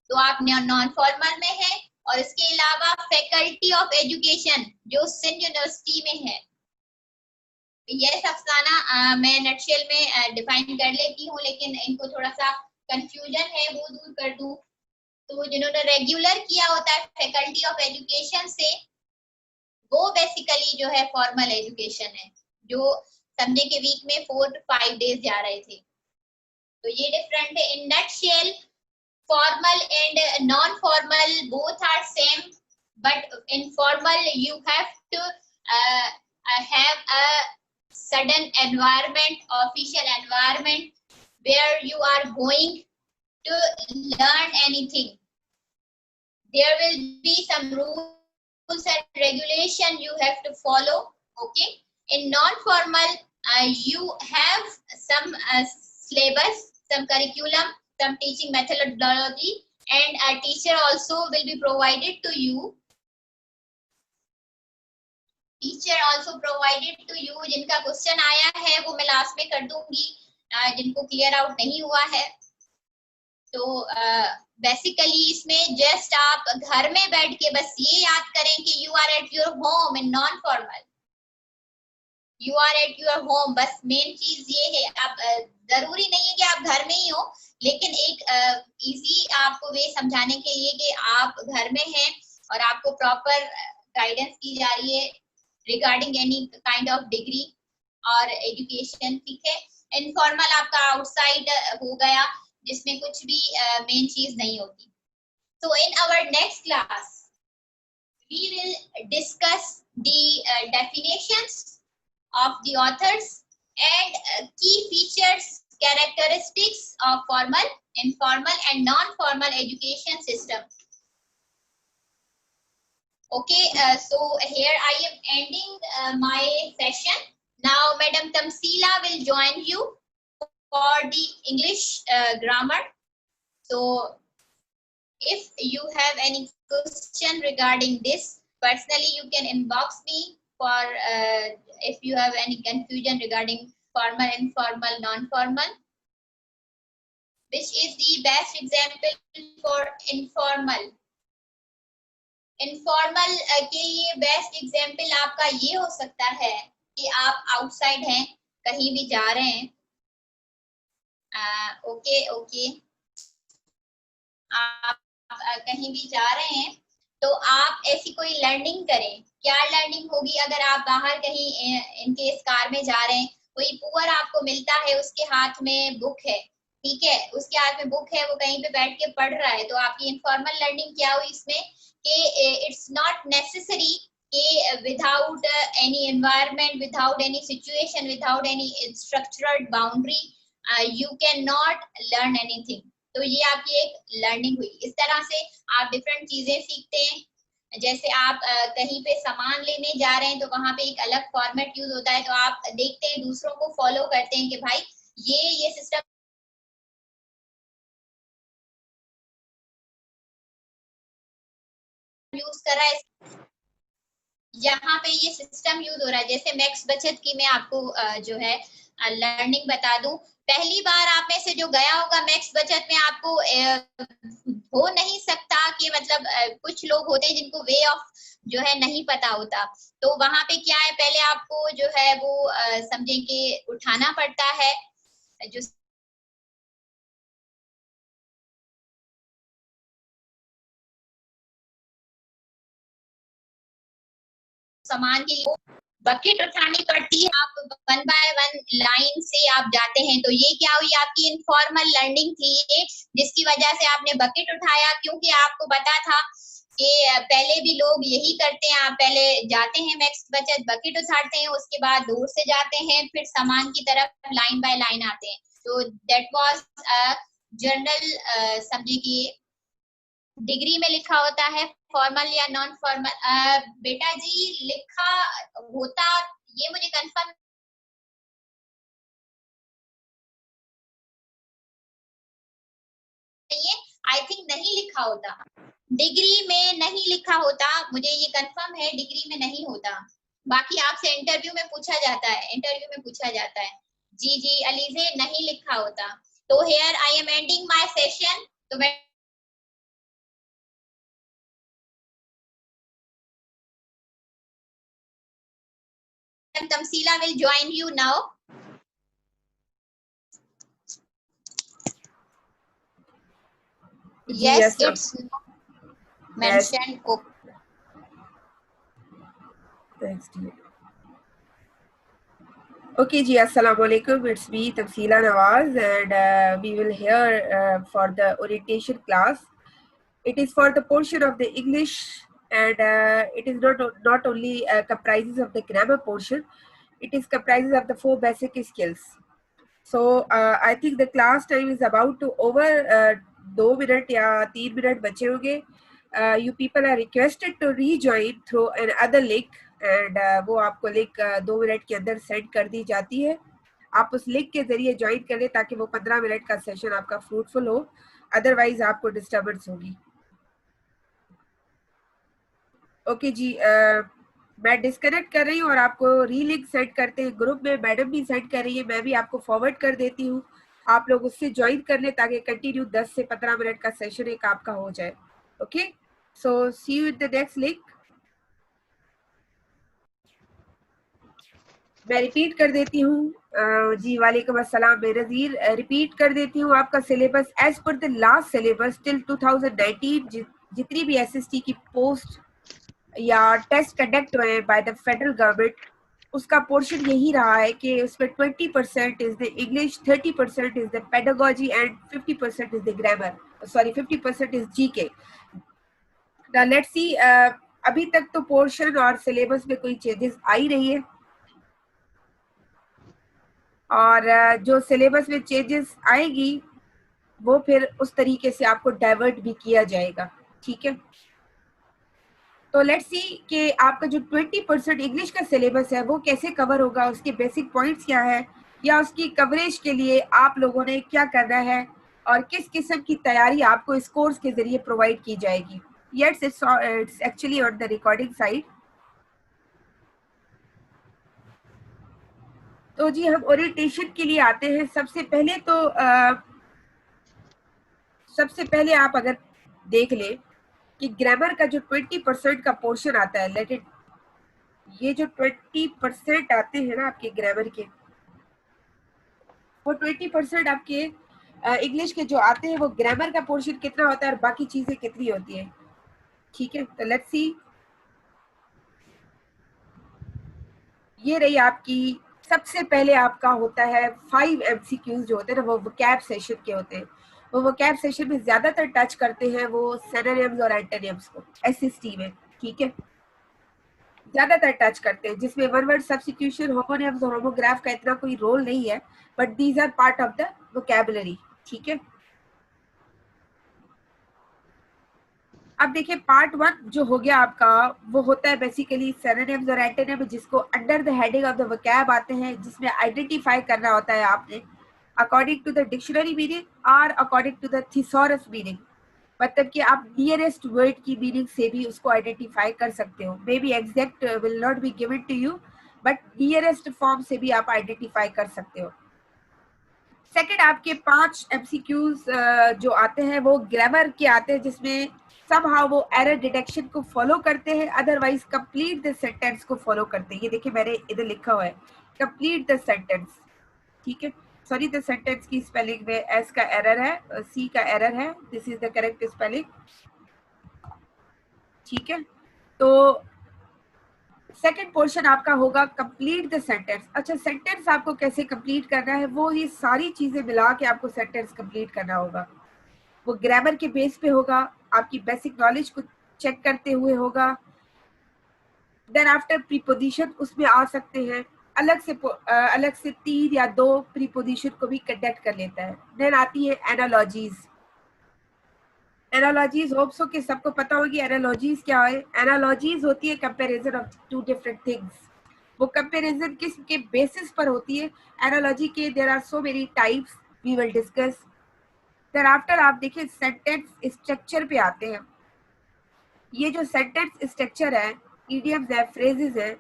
तो आप नॉन फॉर्मल में है। और इसके अलावा फैकल्टी ऑफ एजुकेशन जो सिंध यूनिवर्सिटी में है, यह अफसाना मैं नटशेल में डिफाइन कर लेती हूँ, लेकिन इनको थोड़ा सा कंफ्यूजन है वो दूर कर दूं। तो जिन्होंने रेगुलर किया होता है फैकल्टी ऑफ एजुकेशन से, वो बेसिकली जो है फॉर्मल एजुकेशन है, जो समझे के वीक में 4 to 5 डेज जा रहे थे। तो ये डिफरेंट है। In nutshell, formal and non-formal both are same, but in formal you have to have a sudden environment, official environment, where you are going to learn anything. There will be some rules and regulation you have to follow, okay. In non-formal you have some syllabus, some curriculum, some teaching methodology, and a teacher also will be provided to you. Teacher also provided to you. जिनका question आया है वो मैं last में कर दूंगी, जिनको clear out नहीं हुआ है। तो बेसिकली इसमें जस्ट आप घर में बैठ के बस ये याद करें कि you are at your home in non formal, you are at your home, बस मेन चीज ये है। आप जरूरी नहीं है कि आप घर में ही हो, लेकिन एक इजी आपको वे समझाने के लिए कि आप घर में हैं और आपको प्रॉपर गाइडेंस की जा रही है regarding any kind of degree और एजुकेशन, ठीक है। इनफॉर्मल आपका आउटसाइड हो गया, जिसमें कुछ भी मेन चीज नहीं होती। So in our next class, we will discuss the definitions of the authors and key features, characteristics of formal, informal and non-formal education system. Okay, so here I am ending my session. Now Madam Tamsila will join you for the English grammar. So if you have any question regarding this, personally you can inbox me for if you have any confusion regarding formal, informal, non-formal. Which is the best example for informal? Informal के लिए best example आपका ये हो सकता है कि आप outside हैं, कहीं भी जा रहे हैं, ओके आप कहीं भी जा रहे हैं तो आप ऐसी कोई लर्निंग करें। क्या लर्निंग होगी? अगर आप बाहर कहीं इनके इस कार में जा रहे हैं, कोई पुअर आपको मिलता है, उसके हाथ में बुक है, ठीक है, उसके हाथ में बुक है, वो कहीं पे बैठ के पढ़ रहा है, तो आपकी इनफॉर्मल लर्निंग क्या हुई इसमें कि इट्स नॉट नेसेसरी कि without any environment, without any situation, without any structured boundary you can not learn anything. तो ये आपकी एक लर्निंग हुई। इस तरह से आप डिफरेंट चीजें सीखते हैं। जैसे आप कहीं पे सामान लेने जा रहे हैं तो वहां पे एक अलग फॉर्मेट यूज होता है, तो आप देखते हैं, दूसरों को फॉलो करते हैं कि भाई ये सिस्टम यूज कर रहा है, यहाँ पे ये सिस्टम यूज हो रहा है। जैसे मैक्स बचत की मैं आपको जो है लर्निंग बता दूं, पहली बार आप में से जो गया होगा मैक्स बचत में, आपको हो नहीं सकता कि मतलब कुछ लोग होते हैं जिनको वे ऑफ जो है नहीं पता होता, तो वहां पे क्या है, पहले आपको जो है वो समझें कि उठाना पड़ता है जो सामान की बकेट उठानी पड़ती है, आप वन बाय वन लाइन से आप जाते हैं। तो ये क्या हुई, आपकी इनफॉर्मल लर्निंग थी ये, जिसकी वजह से आपने बकेट उठाया, क्योंकि आपको पता था कि पहले भी लोग यही करते हैं। आप पहले जाते हैं मैक्स बचत, बकेट उठाते हैं, उसके बाद दूर से जाते हैं, फिर सामान की तरफ लाइन बाय लाइन आते हैं। तो दैट वाज जनरल, समझिए कि डिग्री में लिखा होता है फॉर्मल या नॉन फॉर्मल। बेटा जी लिखा होता, ये मुझे कंफर्म नहीं है, आई थिंक नहीं लिखा होता, डिग्री में नहीं लिखा होता, मुझे ये कंफर्म है डिग्री में नहीं होता। बाकी आपसे इंटरव्यू में पूछा जाता है, इंटरव्यू में पूछा जाता है। जी जी अलीजे नहीं लिखा होता। तो here I am ending my session. तो मैं Tamsila will join you now. Yes, it's mentioned. Thanks, dear. Okay, ji, assalamu alaikum. It's me, Tamsila Nawaz, and we will hear for the orientation class. It is for the portion of the English, and it is not only comprises of the grammar portion. It is comprises of the 4 basic skills. So I think the class time is about to over. 2 minute या 3 minute बचे होंगे. You people are requested to rejoin through another link, and वो आपको link 2 minute के अंदर send कर दी जाती है। आप उस लिंक के जरिए ज्वाइन कर लें ताकि वो 15 मिनट का सेशन आपका फ्रूटफुल हो, अदरवाइज आपको डिस्टर्बेंस होगी। ओके जी, मैं डिस्कनेक्ट कर रही हूँ और आपको रीलिंक सेंड करते हैं ग्रुप में, मैडम भी सेंड कर रही है, मैं भी आपको फॉरवर्ड कर देती हूँ। आप लोग उससे ज्वाइन कर ले ताकि कंटिन्यू 10 से 15 मिनट का सेशन एक आपका हो जाए। Okay, so see you in the next link. मैं रिपीट कर देती हूँ जी, वालेकुम अस्सलाम, मैं नज़ीर रिपीट कर देती हूँ आपका syllabus as per the last syllabus till 2019 जितनी भी एसएसटी की पोस्ट या टेस्ट कंडक्ट हुए हैं बाय द फेडरल गवर्नमेंट, उसका पोर्शन यही रहा है कि उसमें 20% is the English, 30% is the pedagogy and 50% is the grammar, sorry 50% is GK. Now let's see, अभी तक तो पोर्शन और सिलेबस में कोई चेंजेस आ ही रही है, और जो सिलेबस में चेंजेस आएगी वो फिर उस तरीके से आपको डाइवर्ट भी किया जाएगा। ठीक है, तो लेट्स सी कि आपका जो 20% इंग्लिश का सिलेबस है वो कैसे कवर होगा, उसके बेसिक पॉइंट्स क्या है, या उसकी कवरेज के लिए आप लोगों ने क्या करना है, और किस किस्म की तैयारी आपको इस कोर्स के जरिए प्रोवाइड की जाएगी। Yes, it's actually on the recording side. तो जी हम ओरिएंटेशन के लिए आते हैं। सबसे पहले आप अगर देख ले कि ग्रामर का जो 20% का पोर्शन आता है, लेट इट, ये जो 20% आते हैं ना आपके ग्रामर के, वो 20% आपके इंग्लिश के जो आते हैं, वो ग्रामर का पोर्शन कितना होता है और बाकी चीजें कितनी होती है। ठीक है, तो लेट्स सी, ये रही आपकी, सबसे पहले आपका होता है 5 MCQs जो होते हैं ना, वो वोकैब सेशन के होते हैं। वो वोकैब सेशन में ज्यादातर टच करते हैं वो सिनोनिम्स और एंटोनिम्स को एसएसटी में। ठीक है, ज्यादातर टच करते हैं, जिसमें वन वर्ड सब्स्टिट्यूशन, होमोनिम्स और होमोग्राफ का इतना कोई रोल नहीं है, but these are part of the vocabulary. ठीक है, अब देखिए पार्ट 1 जो हो गया आपका, वो होता है बेसिकली सिनोनिम्स और एंटोनिम, जिसको under the heading of the vocab आते हैं, जिसमें आइडेंटिफाई करना होता है आपने according to the dictionary meaning और according to the thesaurus meaning. मतलब कि आप नियरेस्ट वर्ड की मीनिंग से भी उसको आइडेंटिफाई कर सकते हो। May be exact will not be given to you, but nearest form से भी आप आइडेंटिफाई कर सकते हो। सेकंड, आपके 5 MCQs जो आते हैं वो ग्रामर के आते हैं, जिसमें somehow वो एरर डिटेक्शन को फॉलो करते हैं, अदरवाइज कंप्लीट द सेंटेंस को फॉलो करते हैं। ये देखिए मैंने इधर लिखा हुआ है कंप्लीट द सेंटेंस। ठीक है, सॉरी, द सेंटेंस की स्पेलिंग में एस का एरर है, सी का एरर है, this is the correct spelling. ठीक है, तो सेकेंड पोर्शन आपका होगा कंप्लीट द सेंटेंस। अच्छा, सेंटेंस आपको कैसे कंप्लीट करना है, वो ये सारी चीजें मिला के आपको सेंटेंस कंप्लीट करना होगा। वो ग्रामर के बेस पे होगा, आपकी बेसिक नॉलेज को चेक करते हुए होगा। देन आफ्टर प्रीपोजिशन उसमें आ सकते हैं, अलग से 3 या 2 प्रीपोजिशन को भी कंडक्ट कर लेता है। देन आती है एनालॉजीज। एनालॉजीज होप सो कि सबको पता होगी एनालॉजीज क्या है। एनालॉजीज होती है comparison of two different things. वो कंपैरिजन किस के बेसिस पर होती है। एनालॉजी के there are so many types, we will discuss. Then after आप देखिए सेंटेंस स्ट्रक्चर पे आते हैं। ये जो सेंटेंस स्ट्रक्चर है, इडियम्स है, फ्रेजेस है,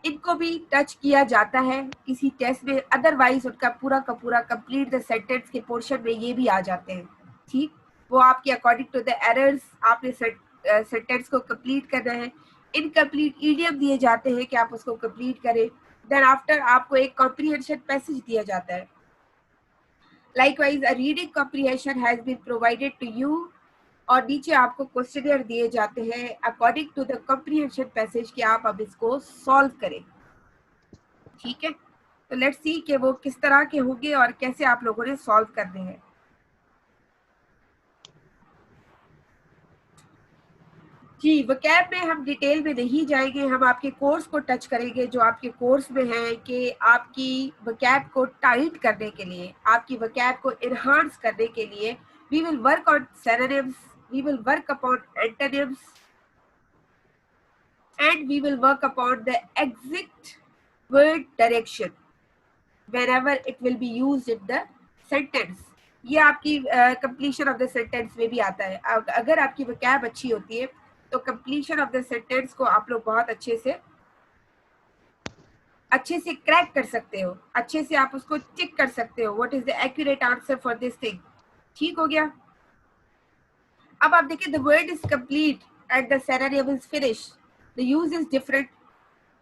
इनको भी टच किया जाता है किसी टेस्ट में, अदरवाइज उनका पूरा का पूरा कंप्लीट द सेंटेंस के पोर्शन में ये भी आ जाते हैं। ठीक, वो आपके अकॉर्डिंग टू द एरर्स आपने सेंटेंस को कंप्लीट करना है। इनकम्प्लीट इडियम दिए जाते हैं कि आप उसको कंप्लीट करें। देन आफ्टर आपको एक कॉम्प्रिहेंशन पैसेज दिया जाता है। Likewise, a reading comprehension has been provided to you, और नीचे आपको क्वेश्चनियर दिए जाते हैं according to the comprehension passage कि आप अब इसको सॉल्व करें। ठीक है, तो लेट्स सी कि वो किस तरह के होंगे और कैसे आप लोगों ने सॉल्व करने हैं। जी, वोकैब में हम डिटेल में नहीं जाएंगे, हम आपके कोर्स को टच करेंगे जो आपके कोर्स में है, कि आपकी वोकैब को टाइट करने के लिए, आपकी वोकैब को एनहांस करने के लिए we will work on synonyms, we will work upon antonyms, and we will work upon the exact word direction whenever it will be used in the sentence. ये आपकी completion of the sentence में भी आता है। अगर आपकी vocab अच्छी होती है तो completion of the sentence को आप लोग बहुत अच्छे से अच्छे से क्रैक कर सकते हो, अच्छे से आप उसको चेक कर सकते हो what is the accurate answer for this thing. ठीक हो गया। अब आप देखिए the word is complete and the synonym is finished, the use is different,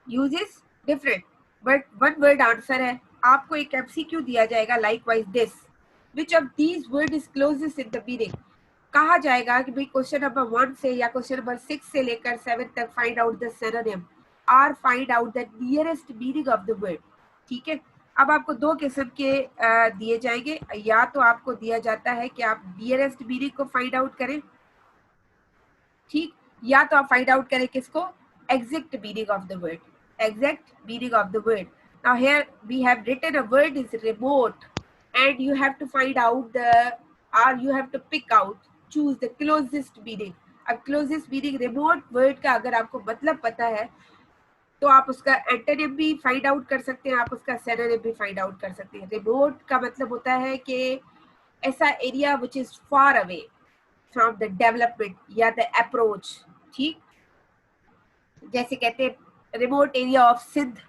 use is different, but one word answer है। आपको एक एमसीक्यू दिया जाएगा likewise this, which of these word is closest in the meaning। कहा जाएगा कि भाई question number 1 से या क्वेश्चन नंबर 6 से लेकर 7 तक फाइंड आउट द synonym और find out the nearest meaning of the word. ठीक है। अब आपको दो किस्म के दिए जाएंगे, या तो आपको दिया जाता है कि आप नियरेस्ट मीनिंग को फाइंड आउट करें, ठीक, या तो आप फाइंड आउट करें किसको, exact meaning of the word, exact meaning of the word। Now here we have written a word is remote and you have to find out the, or you have to pick out, choose the closest meaning। अब closest meaning remote word का अगर आपको मतलब पता है तो आप उसका एंटोनिम भी फाइंड आउट कर सकते हैं, आप उसका सिनोनिम भी फाइंड आउट कर सकते हैं। रिमोट का मतलब होता है कि ऐसा area which is far away from the development या द अप्रोच। ठीक, जैसे कहते हैं remote area of Sindh,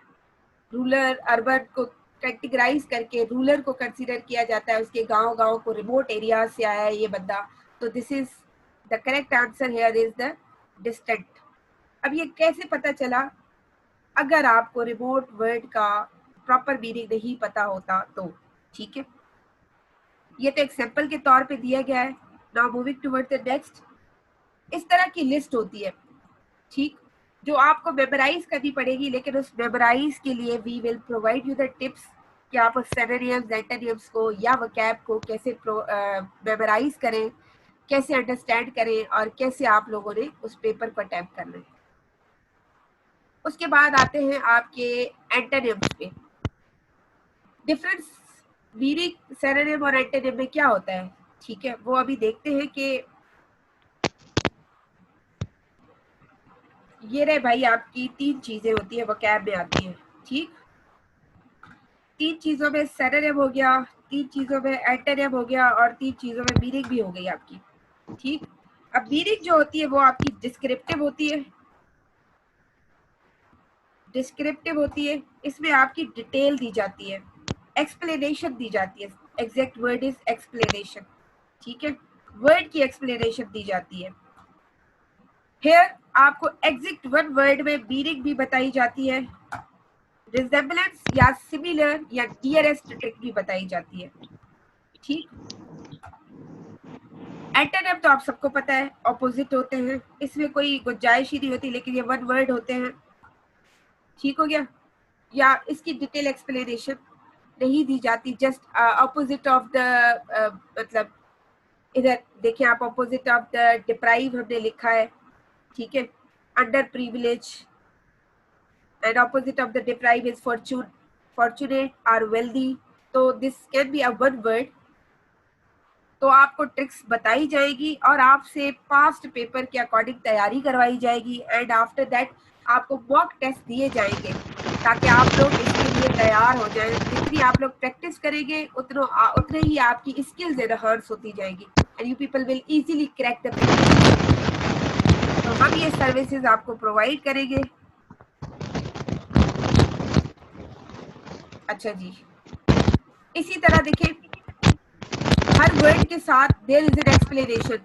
rural urban को कैटेगराइज करके रूरल को कंसीडर किया जाता है, उसके गांव गांव को रिमोट एरिया से आया है ये बंदा, तो this is the correct answer here is the distant. अब ये कैसे पता चला, अगर आपको रिमोट वर्ड का प्रॉपर मीनिंग नहीं पता होता तो। ठीक है, ये तो एग्जांपल के तौर पे दिया गया है। Now moving toward the next, इस तरह की लिस्ट होती है, ठीक, जो आपको मेमोराइज करनी पड़ेगी, लेकिन उस मेमोराइज के लिए we will provide you the tips कि आप उस सिनोनिम्स एंटोनिम्स को या वोकैब को कैसे मेमोराइज करें, कैसे अंडरस्टैंड करें और कैसे आप लोगों ने उस पेपर को अटेम्प्ट करना है। उसके बाद आते हैं आपके एंटोनिम्स पे। डिफरेंस मीनिंग सिनोनिम और एंटोनिम में क्या होता है, ठीक है, वो अभी देखते हैं कि ये रहे भाई आपकी तीन चीजें होती है वोकैब में आती है। ठीक, तीन चीजों में सिनोनिम हो गया, तीन चीजों में एंटोनिम हो गया और तीन चीजों में मीनिंग भी हो गई आपकी। ठीक, अब मीनिंग जो होती है वो आपकी डिस्क्रिप्टिव होती है, डिस्क्रिप्टिव होती है, इसमें आपकी डिटेल दी जाती है, एक्सप्लेनेशन दी जाती है, एग्जैक्ट वर्ड इज एक्सप्लेनेशन। ठीक है, वर्ड की एक्सप्लेनेशन दी जाती है। हियर आपको एग्जैक्ट वन वर्ड में मीनिंग भी बताई जाती है, रिजेम्बलेंस या सिमिलर या नियरेस्ट ट्रिक भी बताई जाती है। ठीक, एंटोनिम तो आप सबको पता है ऑपोजिट होते हैं, इसमें कोई गुंजाइश ही नहीं होती, लेकिन ये वन वर्ड होते हैं। ठीक हो गया, या इसकी डिटेल एक्सप्लेनेशन नहीं दी जाती, जस्ट ऑपोजिट ऑफ द, मतलब इधर देखिए आप ऑपोजिट ऑफ द डिप्राइव हमने लिखा है, ठीक है, under privilege, and opposite of the deprive is fortunate और वेल्दी, तो this can be a one word. तो आपको ट्रिक्स बताई जाएगी और आपसे पास्ट पेपर के अकॉर्डिंग तैयारी करवाई जाएगी, एंड आफ्टर दैट आपको मॉक टेस्ट दिए जाएंगे ताकि आप लोग इसके लिए तैयार हो जाएं। जितनी आप लोग प्रैक्टिस करेंगे उतने ही आपकी स्किल्स एनहांस होती जाएगी and you people will easily crack the paper. तो हम ये सर्विसेज आपको प्रोवाइड करेंगे। अच्छा जी, इसी तरह देखिए हर वर्ड के साथ देयर इज एन एक्सप्लेनेशन,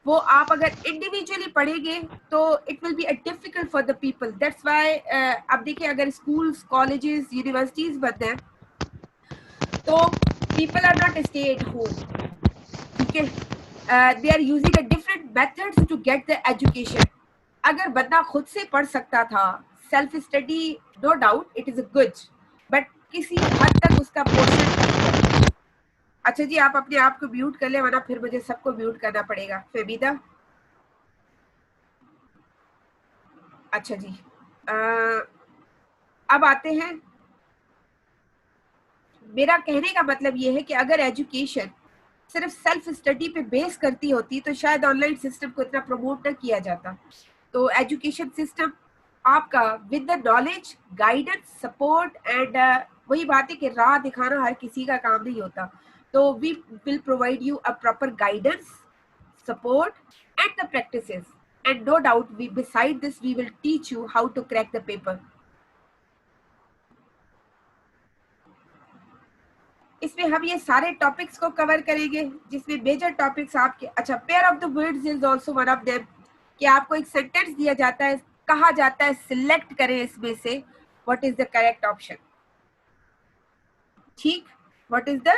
वो आप अगर इंडिविजुअली पढ़ेंगे तो it will be a difficult for the people, that's why अब देखिए अगर स्कूल्स कॉलेजेस यूनिवर्सिटीज बंद हैं तो people are not stay at home, ठीक है, they are using a different methods to get the education. अगर बंदा खुद से पढ़ सकता था, self study no doubt it is a good, but किसी हद तक उसका पोर्शन। अच्छा जी, आप अपने आप को म्यूट कर ले वरना फिर मुझे सबको म्यूट करना पड़ेगा। फेबीदा, अच्छा जी, अब आते हैं, मेरा कहने का मतलब ये है कि अगर एजुकेशन सिर्फ सेल्फ स्टडी पे बेस करती होती तो शायद ऑनलाइन सिस्टम को इतना प्रमोट न किया जाता। तो एजुकेशन सिस्टम आपका with the knowledge, guidance, support and वही बात है कि राह दिखाना हर किसी का काम नहीं होता, तो we will provide you a proper guidance, support and the practices, and no doubt we beside this we will teach you how to crack the paper। इसमें हम ये सारे टॉपिक्स को कवर करेंगे, जिसमें मेजर टॉपिक्स आपके, अच्छा, pair of the words is also one of them, कि आपको एक सेंटेंस दिया जाता है, कहा जाता है सिलेक्ट करें इसमें से what is the correct option. ठीक, what is the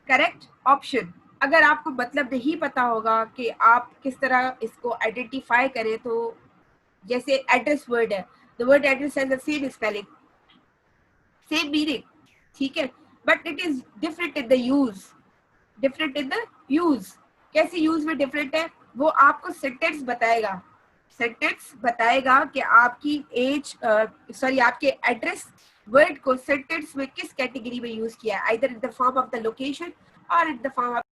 correct option. अगर आपको मतलब नहीं पता होगा कि आप किस तरह इसको आइडेंटिफाई करें, तो जैसे एड्रेस वर्ड है, the word address has the same spelling, same meaning, ठीक है, but it is different in the use, different in the use. कैसे यूज में डिफरेंट है, वो आपको सेंटेंस बताएगा, सेंटेंस बताएगा कि आपकी एज, सॉरी, आपके एड्रेस वर्ड को सेंटेंस में किस कैटेगरी में यूज किया है, either in the form of the location और इन द फॉर्म ऑफ